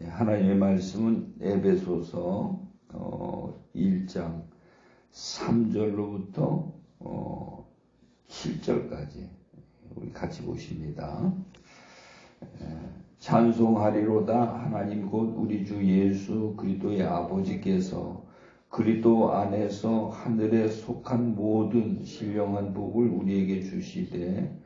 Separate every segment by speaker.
Speaker 1: 하나님의 말씀은 에베소서 1장 3절로부터 7절까지 우리 같이 보십니다. 찬송하리로다. 하나님 곧 우리 주 예수 그리스도의 아버지께서 그리스도 안에서 하늘에 속한 모든 신령한 복을 우리에게 주시되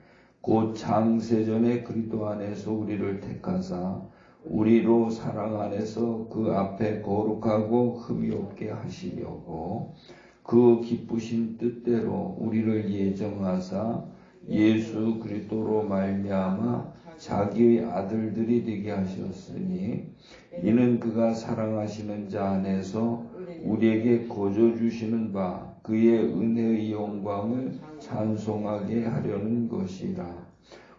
Speaker 1: 곧 창세전에 그리스도 안에서 우리를 택하사 우리로 사랑 안에서 그 앞에 거룩하고 흠이 없게 하시려고 그 기쁘신 뜻대로 우리를 예정하사 예수 그리스도로 말미암아 자기의 아들들이 되게 하셨으니 이는 그가 사랑하시는 자 안에서 우리에게 거저 주시는 바 그의 은혜의 영광을 찬송하게 하려는 것이라.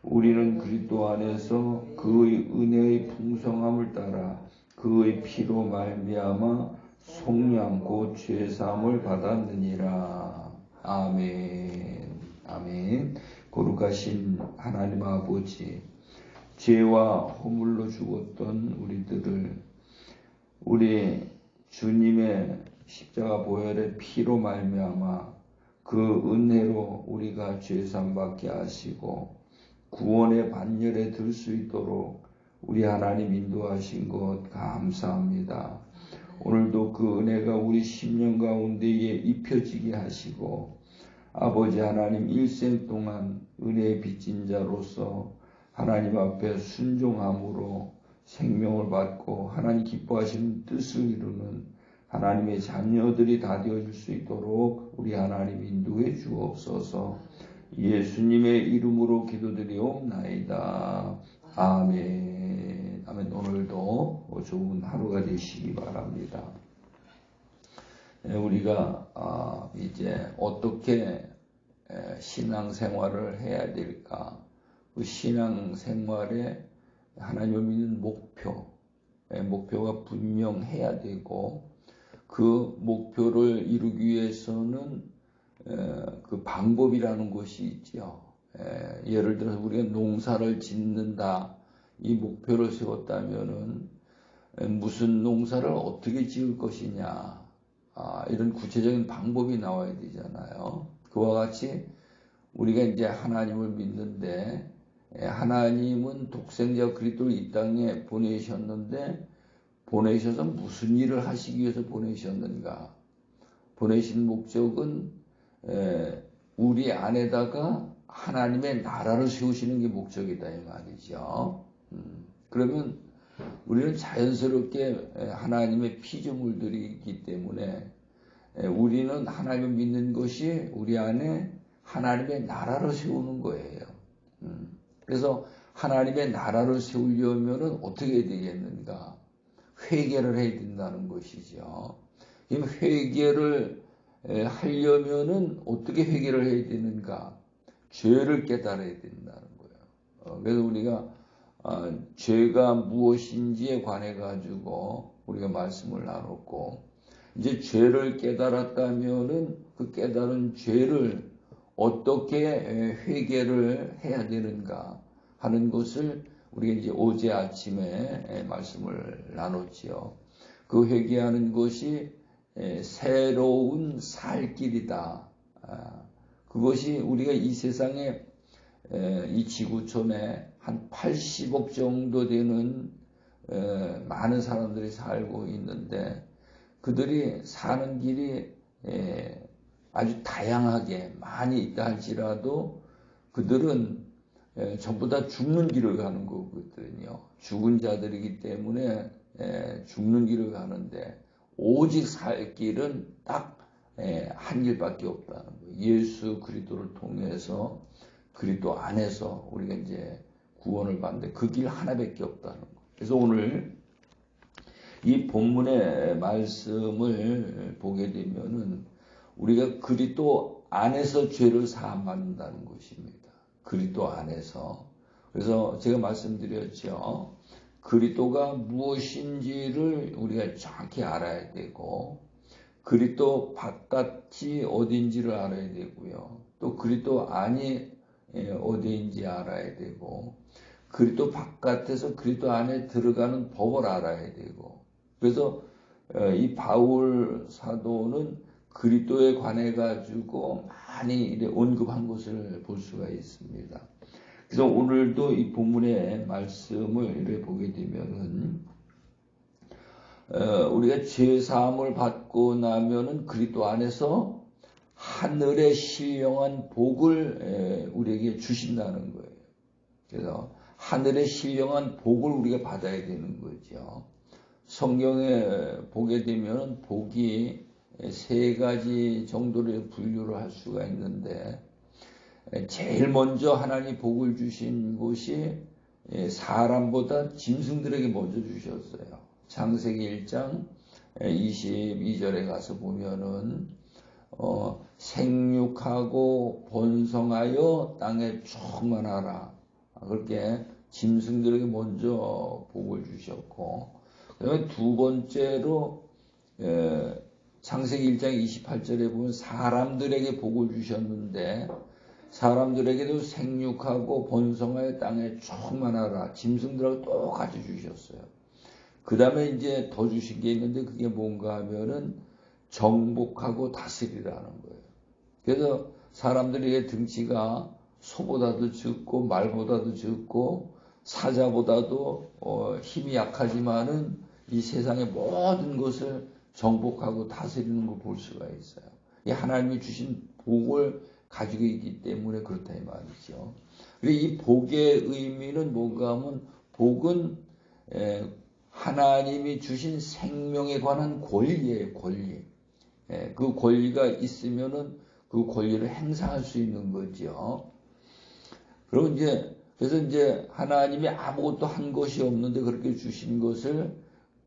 Speaker 1: 우리는 그리스도 안에서 그의 은혜의 풍성함을 따라 그의 피로 말미암아 속량 곧 죄사함을 받았느니라. 아멘. 아멘. 거룩하신 하나님 아버지, 죄와 허물로 죽었던 우리들을 우리 주님의 십자가 보혈의 피로 말미암아 그 은혜로 우리가 죄사함 받게 하시고 구원의 반열에 들 수 있도록 우리 하나님 인도하신 것 감사합니다. 오늘도 그 은혜가 우리 심령 가운데에 입혀지게 하시고 아버지 하나님 일생 동안 은혜의 빚진 자로서 하나님 앞에 순종함으로 생명을 받고 하나님 기뻐하시는 뜻을 이루는 하나님의 자녀들이 다 되어줄 수 있도록 우리 하나님 인도해 주옵소서. 예수님의 이름으로 기도드리옵나이다. 아멘. 아멘. 오늘도 좋은 하루가 되시기 바랍니다. 우리가 이제 어떻게 신앙생활을 해야 될까? 그 신앙생활에 하나님을 믿는 목표가 분명해야 되고 그 목표를 이루기 위해서는 그 방법이라는 것이 있죠. 예를 들어서 우리가 농사를 짓는다. 이 목표를 세웠다면은 무슨 농사를 어떻게 지을 것이냐. 이런 구체적인 방법이 나와야 되잖아요. 그와 같이 우리가 이제 하나님을 믿는데 하나님은 독생자 그리스도를 이 땅에 보내셨는데 보내셔서 무슨 일을 하시기 위해서 보내셨는가? 보내신 목적은 우리 안에다가 하나님의 나라를 세우시는 게 목적이다 이 말이죠. 그러면 우리는 자연스럽게 하나님의 피조물들이기 때문에 우리는 하나님을 믿는 것이 우리 안에 하나님의 나라를 세우는 거예요. 그래서 하나님의 나라를 세우려면 어떻게 해야 되겠는가? 회개를 해야 된다는 것이죠. 이 회개를 하려면은 어떻게 회개를 해야 되는가? 죄를 깨달아야 된다는 거예요. 그래서 우리가 죄가 무엇인지에 관해 가지고 우리가 말씀을 나눴고 이제 죄를 깨달았다면은 그 깨달은 죄를 어떻게 회개를 해야 되는가 하는 것을 우리가 이제 어제 아침에 말씀을 나눴지요. 그 회개하는 것이 새로운 살 길이다. 그것이 우리가 이 세상에 이 지구촌에 한 80억 정도 되는 많은 사람들이 살고 있는데 그들이 사는 길이 아주 다양하게 많이 있다 할지라도 그들은 전부 다 죽는 길을 가는 거거든요. 죽은 자들이기 때문에 죽는 길을 가는데 오직 살 길은 딱 한 길밖에 없다는 거예요. 예수 그리스도를 통해서 그리스도 안에서 우리가 이제 구원을 받는데 그 길 하나밖에 없다는 거예요. 그래서 오늘 이 본문의 말씀을 보게 되면은 우리가 그리스도 안에서 죄를 사함 받는다는 것입니다. 그리스도 안에서. 그래서 제가 말씀드렸죠. 그리스도가 무엇인지를 우리가 정확히 알아야 되고 그리스도 바깥이 어딘지를 알아야 되고요. 또 그리스도 안이 어디인지 알아야 되고 그리스도 바깥에서 그리스도 안에 들어가는 법을 알아야 되고, 그래서 이 바울 사도는 그리스도에 관해 가지고 많이 언급한 것을 볼 수가 있습니다. 그래서 오늘도 이 본문의 말씀을 이렇게 보게 되면은 우리가 죄 사함을 받고 나면은 그리스도 안에서 하늘의 신령한 복을 우리에게 주신다는 거예요. 그래서 하늘의 신령한 복을 우리가 받아야 되는 거죠. 성경에 보게 되면 복이 세 가지 정도로 분류를 할 수가 있는데, 제일 먼저 하나님 복을 주신 것이 사람보다 짐승들에게 먼저 주셨어요. 창세기 1장 22절에 가서 보면은 생육하고 번성하여 땅에 충만하라, 그렇게 짐승들에게 먼저 복을 주셨고, 그다음에 두 번째로 창세기 1장 28절에 보면 사람들에게 복을 주셨는데, 사람들에게도 생육하고 번성하여 땅에 충만하라, 짐승들하고 똑같이 주셨어요. 그 다음에 이제 더 주신 게 있는데, 그게 뭔가 하면은 정복하고 다스리라는 거예요. 그래서 사람들의 등치가 소보다도 적고 말보다도 적고 사자보다도 힘이 약하지만은 이 세상의 모든 것을 정복하고 다스리는 걸 볼 수가 있어요. 이 하나님이 주신 복을 가지고 있기 때문에 그렇다 이 말이죠. 그리고 이 복의 의미는 뭔가 하면, 복은 하나님이 주신 생명에 관한 권리예요, 권리. 그 권리가 있으면은 그 권리를 행사할 수 있는 거죠. 그리고 그래서 이제 하나님이 아무것도 한 것이 없는데 그렇게 주신 것을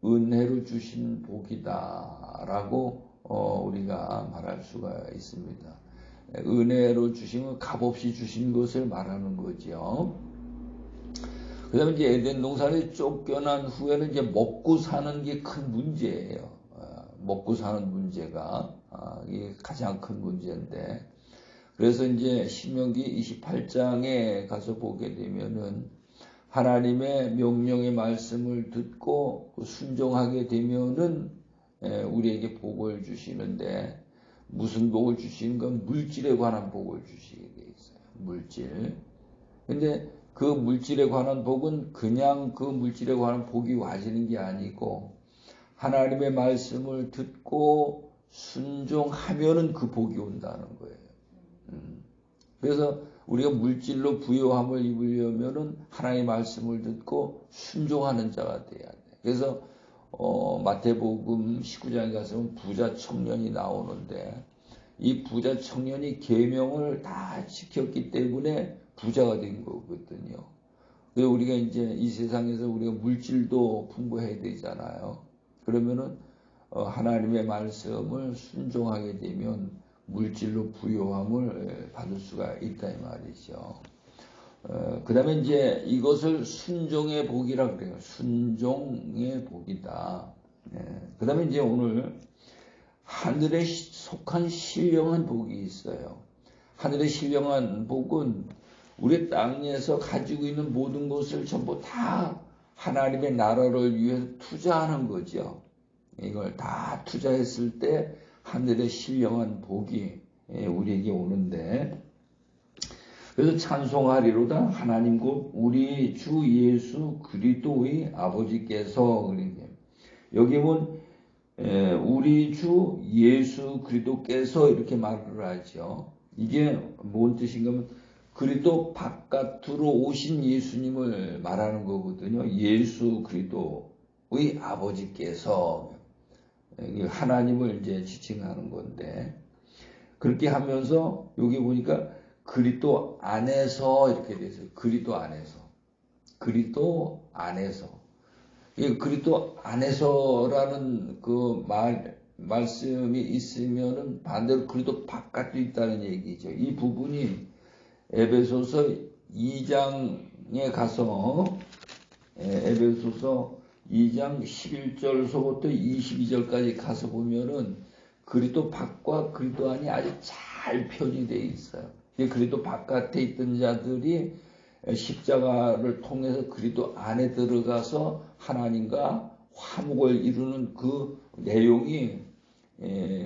Speaker 1: 은혜로 주신 복이다라고 우리가 말할 수가 있습니다. 은혜로 주신 건 값없이 주신 것을 말하는 거죠. 그 다음에 이제 에덴 동산에 쫓겨난 후에는 이제 먹고 사는 게 큰 문제예요. 먹고 사는 문제가 이게 가장 큰 문제인데, 그래서 이제 신명기 28장에 가서 보게 되면은 하나님의 명령의 말씀을 듣고 순종하게 되면은 우리에게 복을 주시는데, 무슨 복을 주시는 건 물질에 관한 복을 주시게 돼 있어요. 물질. 근데 그 물질에 관한 복은 그냥 그 물질에 관한 복이 와지는 게 아니고, 하나님의 말씀을 듣고 순종하면은 그 복이 온다는 거예요. 그래서 우리가 물질로 부요함을 입으려면은 하나님의 말씀을 듣고 순종하는 자가 돼야 돼. 그래서 마태복음 19장에 가서 부자 청년이 나오는데, 이 부자 청년이 계명을 다 지켰기 때문에 부자가 된 거거든요. 그래서 우리가 이제 이 세상에서 우리가 물질도 풍부해야 되잖아요. 그러면은 하나님의 말씀을 순종하게 되면 물질로 부요함을 받을 수가 있다 이 말이죠. 그 다음에 이제 이것을 순종의 복이라 그래요. 순종의 복이다. 그 다음에 이제 오늘 하늘에 속한 신령한 복이 있어요. 하늘의 신령한 복은 우리 땅에서 가지고 있는 모든 것을 전부 다 하나님의 나라를 위해서 투자하는 거죠. 이걸 다 투자했을 때 하늘의 신령한 복이 우리에게 오는데, 그래서 찬송하리로다 하나님 곧 우리 주 예수 그리스도의 아버지께서, 여기 보면 우리 주 예수 그리스도께서 이렇게 말을 하죠. 이게 뭔 뜻인가 하면 그리스도 바깥으로 오신 예수님을 말하는 거거든요. 예수 그리스도의 아버지께서, 하나님을 이제 지칭하는 건데, 그렇게 하면서 여기 보니까 그리스도 안에서 이렇게 돼 있어요. 그리스도 안에서. 그리스도 안에서. 이 그리스도 안에서라는 그 말씀이 있으면은 반대로 그리스도 바깥도 있다는 얘기죠. 이 부분이 에베소서 2장에 가서 에베소서 2장 11절서부터 22절까지 가서 보면은 그리스도 밖과 그리스도 안이 아주 잘 표현이 되어 있어요. 그리스도 바깥에 있던 자들이 십자가를 통해서 그리스도 안에 들어가서 하나님과 화목을 이루는 그 내용이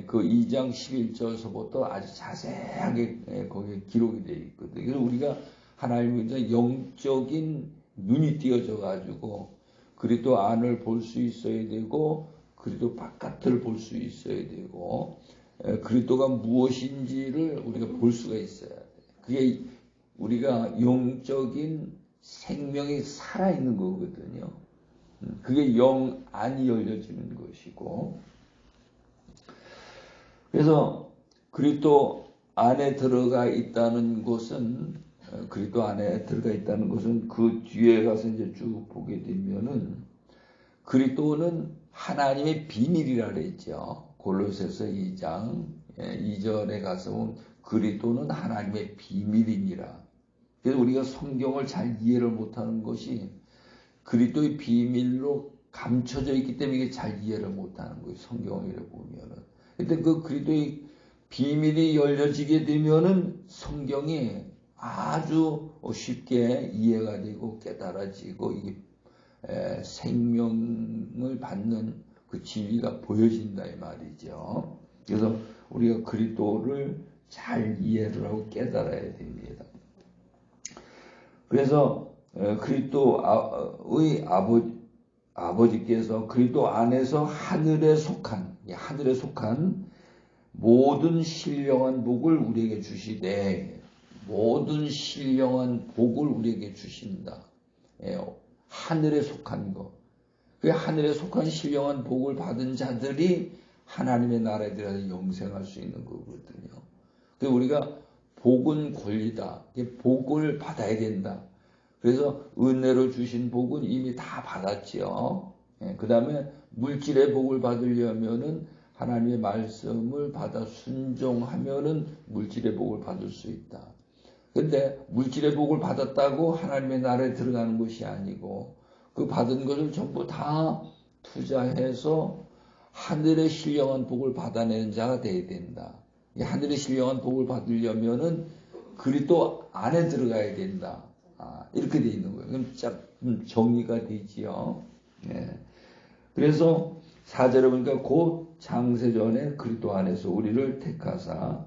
Speaker 1: 그 2장 11절서부터 아주 자세하게 거기에 기록이 되어 있거든요. 그래서 우리가 하나님의 영적인 눈이 띄어져 가지고 그리스도 안을 볼 수 있어야 되고 그리스도 바깥을 볼 수 있어야 되고 그리스도가 무엇인지를 우리가 볼 수가 있어야 돼요. 그게 우리가 영적인 생명이 살아있는 거거든요. 그게 영 안이 열려지는 것이고, 그래서 그리스도 안에 들어가 있다는 것은 그 뒤에 가서 이제 쭉 보게 되면은 그리스도는 하나님의 비밀이라 그랬죠. 골로새서 2장 2절에 가서 보면 그리스도는 하나님의 비밀이니라. 그래서 우리가 성경을 잘 이해를 못하는 것이 그리스도의 비밀로 감춰져 있기 때문에 이게 잘 이해를 못하는 거예요. 성경을 보면은. 근데 그 그리스도의 비밀이 열려지게 되면은 성경이 아주 쉽게 이해가 되고 깨달아지고 이게 생명을 받는 그 진리가 보여진다 이 말이죠. 그래서 우리가 그리스도를 잘 이해를 하고 깨달아야 됩니다. 그래서 그리스도의 아버지께서 그리스도 안에서 하늘에 속한 모든 신령한 복을 우리에게 주시되 모든 신령한 복을 우리에게 주신다. 하늘에 속한 것. 그 하늘에 속한 신령한 복을 받은 자들이 하나님의 나라에 들어가서 영생할 수 있는 거거든요. 그래서 우리가 복은 권리다. 복을 받아야 된다. 그래서 은혜로 주신 복은 이미 다 받았지요. 그 다음에 물질의 복을 받으려면은 하나님의 말씀을 받아 순종하면은 물질의 복을 받을 수 있다. 근데 물질의 복을 받았다고 하나님의 나라에 들어가는 것이 아니고 그 받은 것을 전부 다 투자해서 하늘의 신령한 복을 받아내는 자가 되어야 된다. 하늘의 신령한 복을 받으려면은 그리스도 안에 들어가야 된다. 이렇게 되어 있는 거예요. 그럼 좀 정리가 되지요. 그래서 4절에 보니까 곧 창세전에 그리스도 안에서 우리를 택하사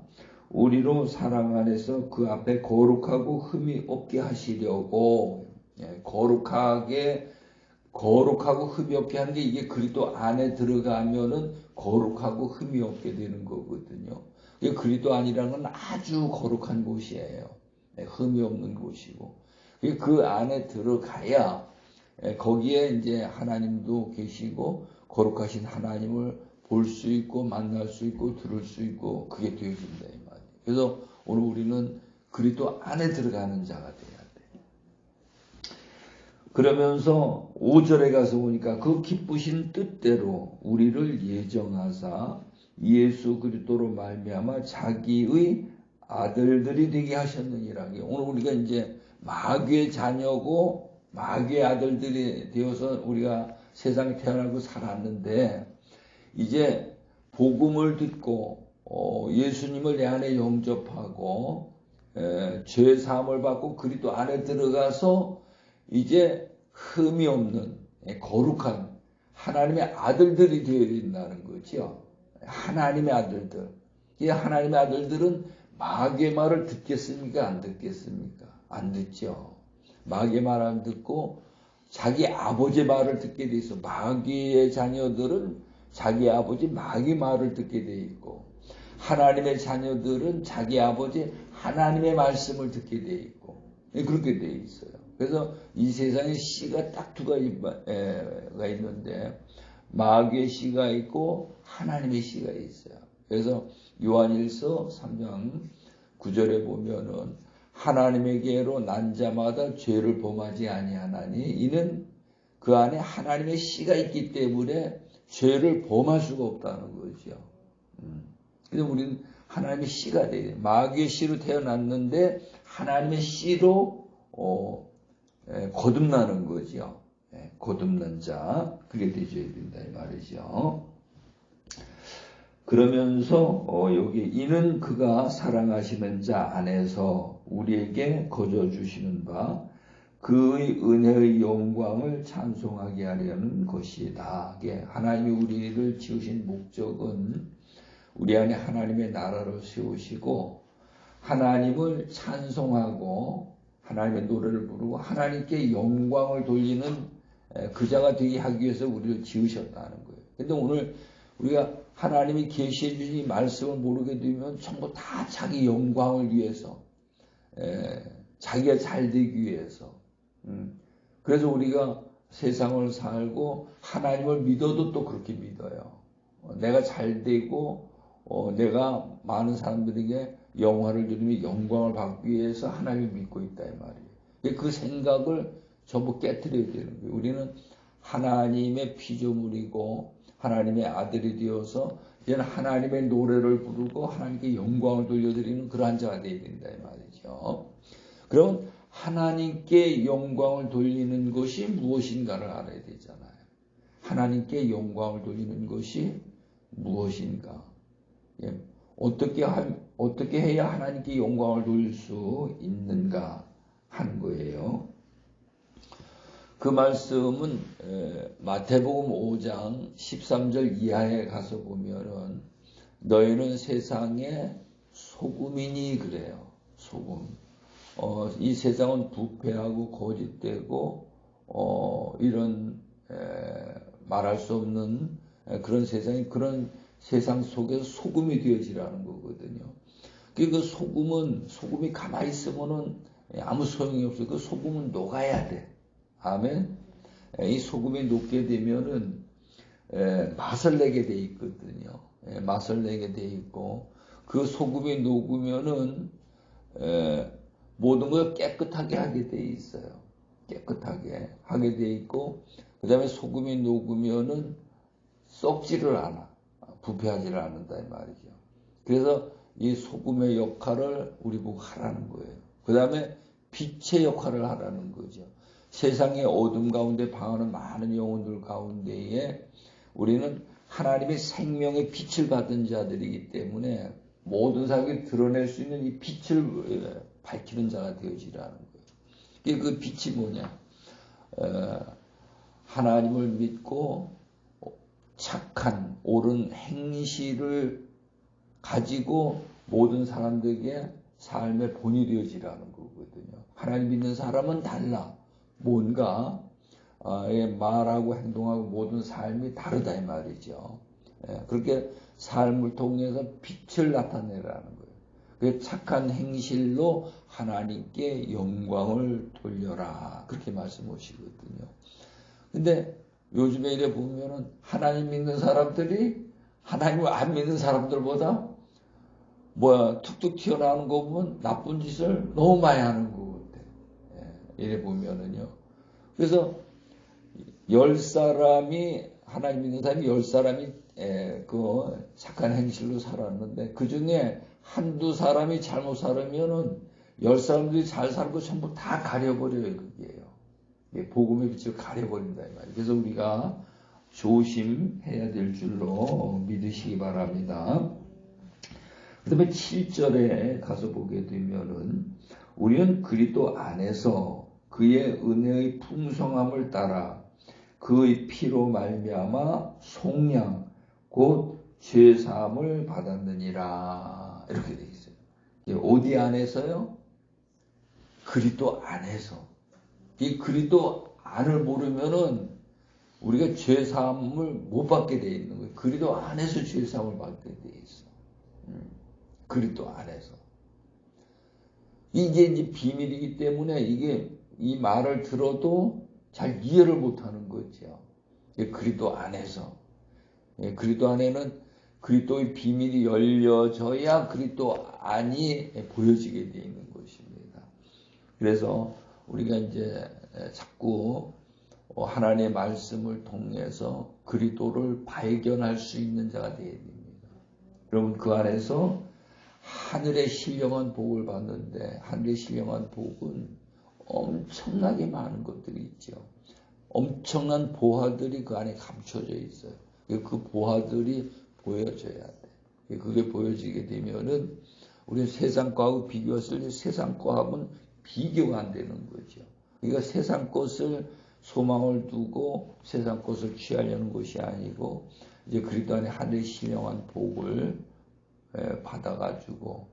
Speaker 1: 우리로 사랑 안에서 그 앞에 거룩하고 흠이 없게 하시려고 거룩하고 흠이 없게 하는 게 이게 그리스도 안에 들어가면은 거룩하고 흠이 없게 되는 거거든요. 그리스도 안이라는 건 아주 거룩한 곳이에요. 흠이 없는 곳이고 그 안에 들어가야 거기에 이제 하나님도 계시고 거룩하신 하나님을 볼 수 있고 만날 수 있고 들을 수 있고 그게 되어진다 이 말이에요. 그래서 오늘 우리는 그리스도 안에 들어가는 자가 돼야 돼요. 그러면서 5절에 가서 보니까 그 기쁘신 뜻대로 우리를 예정하사 예수 그리스도로 말미암아 자기의 아들들이 되게 하셨느니라. 오늘 우리가 이제 마귀의 자녀고 마귀의 아들들이 되어서 우리가 세상에 태어나고 살았는데 이제 복음을 듣고 예수님을 내 안에 영접하고 죄 사함을 받고 그리스도 안에 들어가서 이제 흠이 없는 거룩한 하나님의 아들들이 되어야 된다는 거죠. 하나님의 아들들. 이 하나님의 아들들은 마귀의 말을 듣겠습니까? 안 듣겠습니까? 안 듣죠. 마귀의 말 안 듣고 자기 아버지의 말을 듣게 돼 있어. 마귀의 자녀들은 자기 아버지 마귀 말을 듣게 돼 있고 하나님의 자녀들은 자기 아버지 하나님의 말씀을 듣게 돼 있고 그렇게 돼 있어요. 그래서 이 세상에 씨가 딱 두 가지가 있는데 마귀의 씨가 있고 하나님의 씨가 있어요. 그래서 요한일서 3장 9절에 보면은 하나님에게로 난 자마다 죄를 범하지 아니하나니 이는 그 안에 하나님의 씨가 있기 때문에 죄를 범할 수가 없다는 거죠. 그래서 우리는 하나님의 씨가 돼요. 마귀의 씨로 태어났는데 하나님의 씨로 거듭나는 거죠. 거듭난 자 그게 되셔야 된다 이 말이죠. 그러면서 여기 이는 그가 사랑하시는 자 안에서 우리에게 거저 주시는 바 그의 은혜의 영광을 찬송하게 하려는 것이다. 하나님이 우리를 지으신 목적은 우리 안에 하나님의 나라를 세우시고 하나님을 찬송하고 하나님의 노래를 부르고 하나님께 영광을 돌리는 그 자가 되게 하기 위해서 우리를 지으셨다는 거예요. 근데 오늘 우리가 하나님이 계시해 주신 이 말씀을 모르게 되면 전부 다 자기 영광을 위해서 자기가 잘 되기 위해서 그래서 우리가 세상을 살고 하나님을 믿어도 또 그렇게 믿어요. 내가 잘 되고 내가 많은 사람들에게 영화를 주며 영광을 받기 위해서 하나님을 믿고 있다 이 말이에요. 그 생각을 전부 깨트려야 되는 거예요. 우리는 하나님의 피조물이고 하나님의 아들이 되어서 이제는 하나님의 노래를 부르고 하나님께 영광을 돌려드리는 그러한 자가 되어야 된다 이 말이죠. 그럼 하나님께 영광을 돌리는 것이 무엇인가를 알아야 되잖아요. 하나님께 영광을 돌리는 것이 무엇인가? 어떻게 해야 하나님께 영광을 돌릴 수 있는가 하는 거예요. 그 말씀은 마태복음 5장 13절 이하에 가서 보면은 너희는 세상의 소금이니 그래요. 소금. 이 세상은 부패하고 거짓되고 이런 말할 수 없는 그런 세상이 그런 세상 속에서 소금이 되어지라는 거거든요. 그 소금이 가만히 있으면은 아무 소용이 없어요. 그 소금은 녹아야 돼. 아멘. 이 소금이 녹게 되면은 맛을 내게 돼 있거든요. 맛을 내게 돼 있고 그 소금이 녹으면은 모든 걸 깨끗하게 하게 돼 있어요. 깨끗하게 하게 돼 있고 그 다음에 소금이 녹으면은 썩지를 않아. 부패하지를 않는다 이 말이죠. 그래서 이 소금의 역할을 우리 보고 하라는 거예요. 그 다음에 빛의 역할을 하라는 거죠. 세상의 어둠 가운데 방하는 많은 영혼들 가운데에 우리는 하나님의 생명의 빛을 받은 자들이기 때문에 모든 사람이 드러낼 수 있는 이 빛을 밝히는 자가 되어지라는 거예요. 그 빛이 뭐냐? 하나님을 믿고 착한 옳은 행실을 가지고 모든 사람들에게 삶의 본이 되어지라는 거거든요. 하나님 믿는 사람은 달라. 뭔가 말하고 행동하고 모든 삶이 다르다 이 말이죠. 그렇게 삶을 통해서 빛을 나타내라는 거예요. 그 착한 행실로 하나님께 영광을 돌려라. 그렇게 말씀하시거든요. 근데 요즘에 이래 보면은 하나님 믿는 사람들이 하나님을 안 믿는 사람들보다 툭툭 튀어나오는 거 보면 나쁜 짓을 너무 많이 하는 것 같아요. 이래 보면은요. 그래서 10사람이 하나님 믿는 사람이 10사람이 그 착한 행실로 살았는데 그 중에 한두 사람이 잘못 살으면은 10사람들이 잘 살고 전부 다 가려버려요. 그게요. 복음의 빛을 가려버린다 이 말이에요. 그래서 우리가 조심해야 될 줄로 믿으시기 바랍니다. 그 다음에 7절에 가서 보게 되면은 우리는 그리스도 안에서 그의 은혜의 풍성함을 따라 그의 피로 말미암아 속량 곧 죄사함을 받았느니라 이렇게 되어 있어요. 어디 안에서요? 그리스도 안에서. 이 그리스도 안을 모르면은 우리가 죄사함을 못 받게 되어 있는 거예요. 그리스도 안에서 죄사함을 받게 되어 있어. 그리스도 안에서. 이게 이제 비밀이기 때문에 이 말을 들어도 잘 이해를 못하는 거죠. 그리스도 안에서. 그리스도 안에는 그리스도의 비밀이 열려져야 그리스도 안이 보여지게 되어 있는 것입니다. 그래서 우리가 이제 자꾸 하나님의 말씀을 통해서 그리스도를 발견할 수 있는 자가 되어야 됩니다. 여러분 그 안에서 하늘의 신령한 복을 받는데 하늘의 신령한 복은 엄청나게 많은 것들이 있죠. 엄청난 보화들이 그 안에 감춰져 있어요. 그 보화들이 보여져야 돼. 그게 보여지게 되면은 우리 세상 거하고 비교했을 때 세상 거하고는 비교가 안 되는 거죠. 그러니까 세상 것을 소망을 두고 세상 것을 취하려는 것이 아니고 이제 그리스도 안에 하늘의 신령한 복을 받아가지고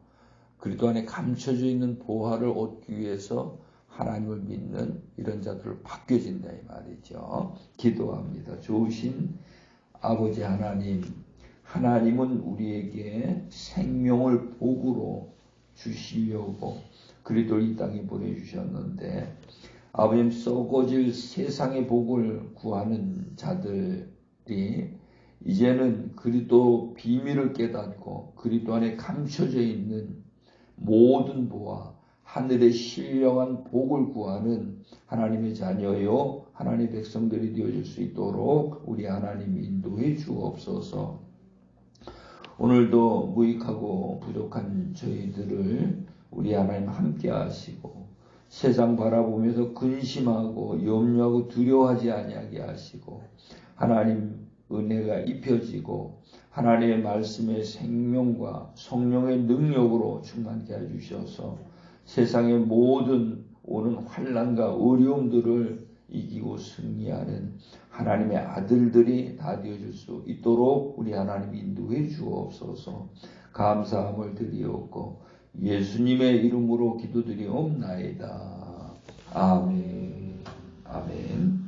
Speaker 1: 그리스도 안에 감춰져 있는 보화를 얻기 위해서 하나님을 믿는 이런 자들로 바뀌어진다 이 말이죠. 기도합니다. 좋으신 아버지 하나님, 하나님은 우리에게 생명을 복으로 주시려고 그리스도를 이 땅에 보내주셨는데 아버님 썩어질 세상의 복을 구하는 자들이 이제는 그리스도 비밀을 깨닫고 그리스도 안에 감춰져 있는 모든 보화 하늘의 신령한 복을 구하는 하나님의 자녀요 하나님의 백성들이 되어줄 수 있도록 우리 하나님 인도해 주옵소서. 오늘도 무익하고 부족한 저희들을 우리 하나님 함께 하시고 세상 바라보면서 근심하고 염려하고 두려워하지 아니하게 하시고 하나님 은혜가 입혀지고 하나님의 말씀의 생명과 성령의 능력으로 충만케 해주셔서 세상의 모든 오는 환난과 어려움들을 이기고 승리하는 하나님의 아들들이 다 되어줄 수 있도록 우리 하나님 인도해 주옵소서. 감사함을 드리옵고 예수님의 이름으로 기도드리옵나이다. 아멘. 아멘.